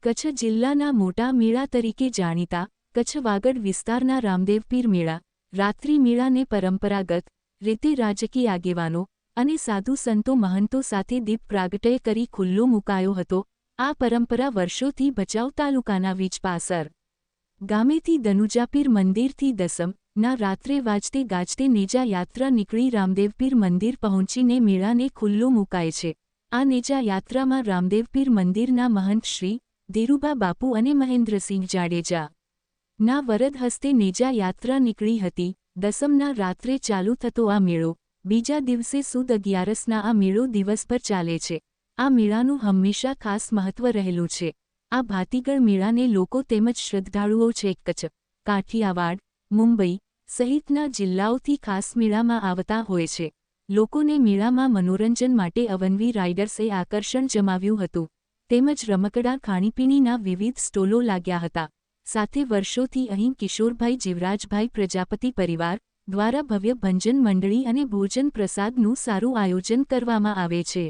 કચ્છ જિલ્લાના મોટા મેળા તરીકે જાણીતા કચ્છ વાગડ વિસ્તારના રામદેવપીર મેળા રાત્રિ મેળાને પરંપરાગત રીતે રાજકીય આગેવાનો અને સાધુ સંતો મહંતો સાથે દીપ પ્રાગટય કરી ખુલ્લો મુકાયો હતો। આ પરંપરા વર્ષોથી ભચાઉ તાલુકાના વીજપાસર ગામેથી દનુજાપીર મંદિરથી દસમના રાત્રે વાજતે ગાજતે નેજા યાત્રા નીકળી રામદેવપીર મંદિર પહોંચીને મેળાને ખુલ્લો મુકાય છે। આ નેજા યાત્રામાં રામદેવપીર મંદિરના મહંત શ્રી ધીરુભા બાપુ અને મહેન્દ્રસિંહ જાડેજાના વરદ હસ્તે નેજા યાત્રા નીકળી હતી। દસમના રાત્રે ચાલુ થતો આ મેળો બીજા દિવસે સુદ 11ના આ મેળો દિવસભર ચાલે છે। આ મેળાનું હંમેશા ખાસ મહત્વ રહેલું છે। આ ભાતીગળ મેળાને લોકો તેમજ શ્રદ્ધાળુઓ છેક કચ્છ, કાઠિયાવાડ, મુંબઈ સહિતના જિલ્લાઓથી ખાસ મેળામાં આવતા હોય છે। લોકોને મેળામાં મનોરંજન માટે અવનવી રાઇડર્સે આકર્ષણ જમાવ્યું હતું તેમજ રમકડા ખાણીપીણીના વિવિધ સ્ટોલો લાગ્યા હતા। સાથે વર્ષોથી અહીં કિશોરભાઈ જીવરાજભાઈ પ્રજાપતિ પરિવાર દ્વારા ભવ્ય ભંજન મંડળી અને ભોજન પ્રસાદનું સારું આયોજન કરવામાં આવે છે।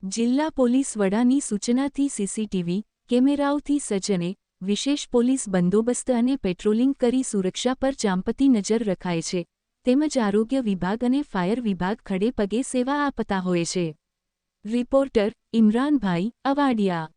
જિલ્લા પોલીસ વડાની સૂચનાથી સીસીટીવી કેમેરાઓથી સજ્જ વિશેષ પોલીસ બંદોબસ્ત અને પેટ્રોલિંગ કરી સુરક્ષા પર ચાંપતી નજર રખાય છે તેમજ આરોગ્ય વિભાગ અને ફાયર વિભાગ ખડે પગે સેવા આપતા હોય છે। રિપોર્ટર ઇમરાનભાઈ અવાડિયા।